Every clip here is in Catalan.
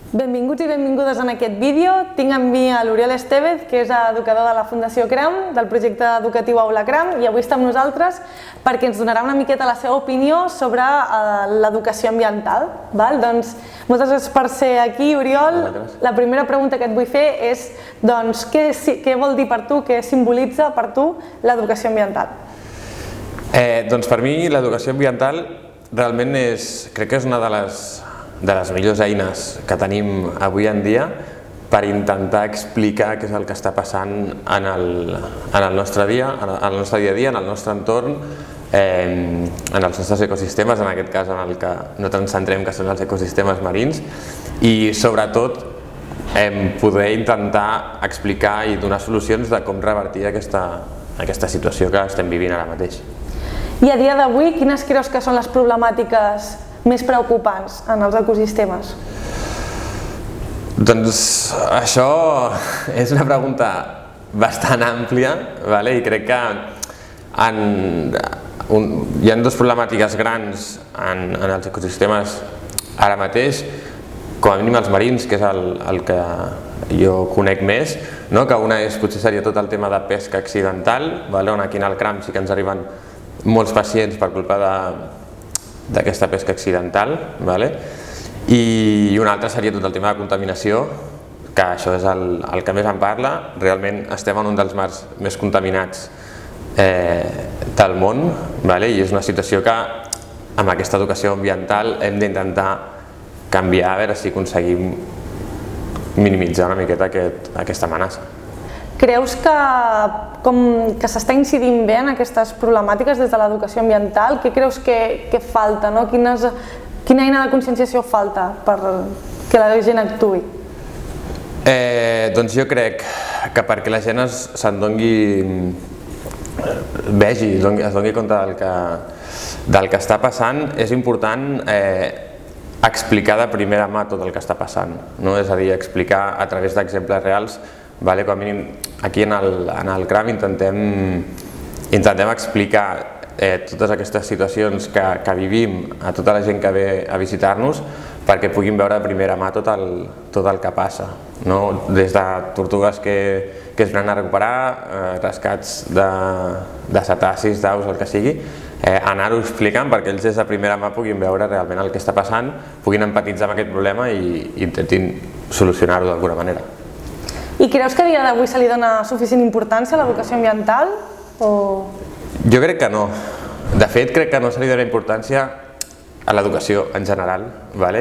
Benvinguts i benvingudes en aquest vídeo. Tinc amb mi a l'Oriol Estevez, que és educador de la Fundació CRAM, del projecte educatiu Aula CRAM, i avui està amb nosaltres perquè ens donarà una miqueta la seva opinió sobre l'educació ambiental. Doncs, moltes gràcies per ser aquí, Oriol. La primera pregunta que et vull fer és què vol dir per tu, què simbolitza per tu l'educació ambiental? Doncs per mi l'educació ambiental realment crec que és una de les millors eines que tenim avui en dia per intentar explicar què és el que està passant en el nostre dia a dia, en el nostre entorn, en els nostres ecosistemes, en aquest cas en el que nosaltres ens centrem, que són els ecosistemes marins, i sobretot poder intentar explicar i donar solucions de com revertir aquesta situació que estem vivint ara mateix. I a dia d'avui, quines creus que són les problemàtiques més preocupants en els ecosistemes? Doncs això és una pregunta bastant àmplia, i crec que hi ha dues problemàtiques grans en els ecosistemes ara mateix, com a mínim els marins, que és el que jo conec més, que una potser seria tot el tema de pesca accidental, on aquí en el CRAM sí que ens arriben molts pacients per culpa d'aquesta pesca accidental, i una altra seria tot el tema de contaminació, que això és el que més en parla. Realment estem en un dels mars més contaminats del món, i és una situació que amb aquesta educació ambiental hem d'intentar canviar, a veure si aconseguim minimitzar una miqueta aquesta amenaça. Creus que s'està incidint bé en aquestes problemàtiques des de l'educació ambiental? Què creus que falta? Quina eina de conscienciació falta perquè la gent actuï? Doncs jo crec que perquè la gent vegi, es doni compte del que està passant, és important explicar de primera mà tot el que està passant, és a dir, explicar a través d'exemples reals. Com a mínim aquí en el CRAM intentem explicar totes aquestes situacions que vivim a tota la gent que ve a visitar-nos, perquè puguin veure de primera mà tot el que passa, des de tortugues que es venen a recuperar, rescats de cetacis, d'aus, el que sigui, anar-ho explicant perquè ells des de primera mà puguin veure realment el que està passant, puguin empatitzar amb aquest problema i intentin solucionar-ho d'alguna manera. I creus que a dia d'avui se li dona suficient importància a l'educació ambiental? Jo crec que no. De fet, crec que no se li dona importància a l'educació en general,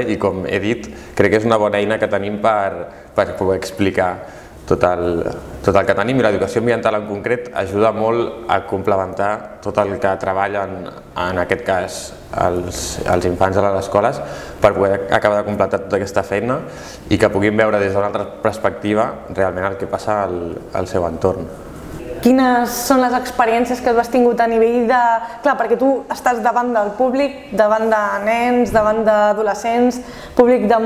i com he dit, crec que és una bona eina que tenim per poder explicar tot el que tenim, i l'educació ambiental en concret ajuda molt a complementar tot el que treballen, en aquest cas els infants a les escoles, per poder acabar de completar tota aquesta feina i que puguin veure des d'una altra perspectiva realment el que passa al seu entorn. Quines són les experiències que has tingut a nivell de... Clar, perquè tu estàs davant del públic, davant de nens, davant d'adolescents, públic de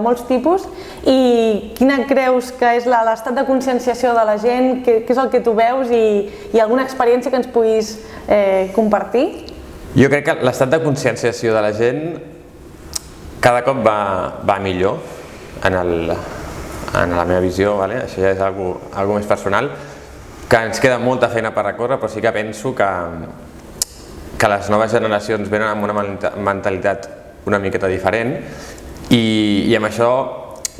molts tipus, i quina creus que és l'estat de conscienciació de la gent, què és el que tu veus i alguna experiència que ens puguis compartir? Jo crec que l'estat de conscienciació de la gent cada cop va millor, en la meva visió, això ja és algo més personal, que ens queda molta feina per recórrer, però sí que penso que les noves generacions venen amb una mentalitat una miqueta diferent, i amb això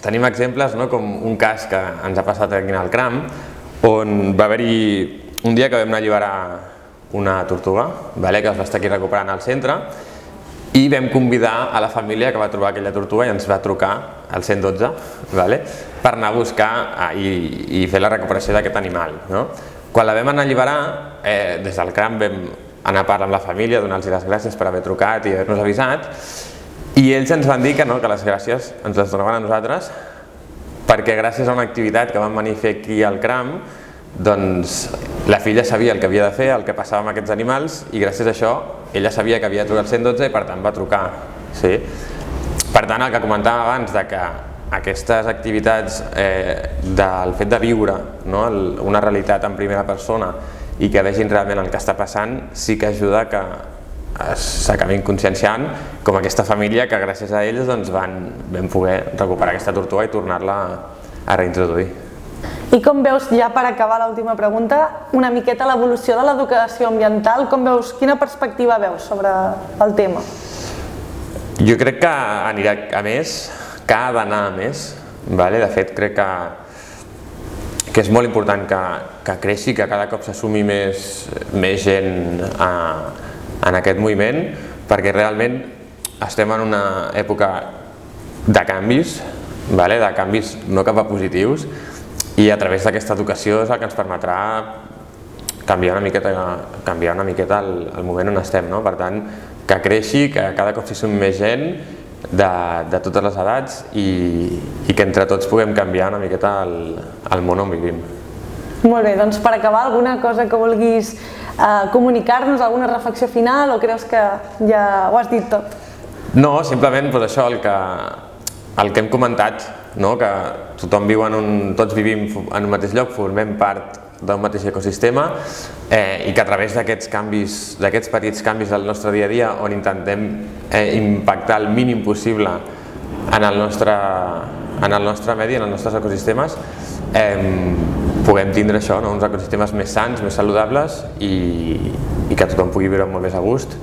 tenim exemples com un cas que ens ha passat aquí en el CRAM, on va haver-hi un dia que vam anar a alliberar una tortuga que es va estar aquí recuperant al centre, i vam convidar a la família que va trobar aquella tortuga i ens va trucar al 112 per anar a buscar i fer la recuperació d'aquest animal. Quan la vam anar a alliberar, des del CRAM vam anar a parlar amb la família, donar-los les gràcies per haver trucat i haver-nos avisat, i ells ens van dir que les gràcies ens les donaven a nosaltres, perquè gràcies a una activitat que vam venir a fer aquí al CRAM, doncs la filla sabia el que havia de fer, el que passava amb aquests animals, i gràcies a això ella sabia que havia de trucar al 112 i per tant va trucar. Per tant, el que comentàvem abans de que aquestes activitats, del fet de viure una realitat en primera persona i que vegin realment el que està passant, sí que ajuda s'acabin conscienciant com aquesta família que gràcies a ells doncs, vam poder recuperar aquesta tortuga i tornar-la a reintroduir. I com veus, ja per acabar l'última pregunta, una miqueta l'evolució de l'educació ambiental, com veus, quina perspectiva veus sobre el tema? Jo crec que anirà a més, que ha d'anar a més. De fet, crec que és molt important que creixi, que cada cop s'assumi més gent en aquest moviment, perquè realment estem en una època de canvis no cap a positius, i a través d'aquesta educació és el que ens permetrà canviar una miqueta el moment on estem. Per tant, que creixi, que cada cop s'hi sumi més gent de totes les edats i que entre tots puguem canviar una miqueta el món on vivim. Molt bé, doncs per acabar, alguna cosa que vulguis comunicar-nos, alguna reflexió final, o creus que ja ho has dit tot? No, simplement això, el que hem comentat, que tothom viu tots vivim en un mateix lloc, formem part d'un mateix ecosistema, i que a través d'aquests petits canvis del nostre dia a dia, on intentem impactar el mínim possible en el nostre medi, en els nostres ecosistemes, puguem tindre això, uns ecosistemes més sans, més saludables, i que tothom pugui viure molt més a gust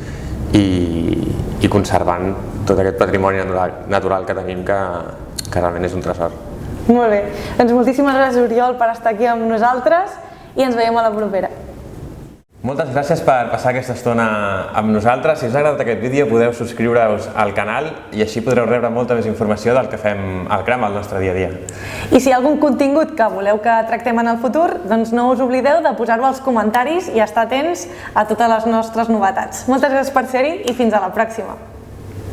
i conservant tot aquest patrimoni natural que tenim, que realment és un tresor. Molt bé, doncs moltíssimes gràcies, Oriol, per estar aquí amb nosaltres i ens veiem a la propera. Moltes gràcies per passar aquesta estona amb nosaltres. Si us ha agradat aquest vídeo podeu subscriure-us al canal i així podreu rebre molta més informació del que fem al CRAM al nostre dia a dia. I si hi ha algun contingut que voleu que tractem en el futur, doncs no us oblideu de posar-ho als comentaris i estar atents a totes les nostres novetats. Moltes gràcies per ser-hi i fins a la pròxima.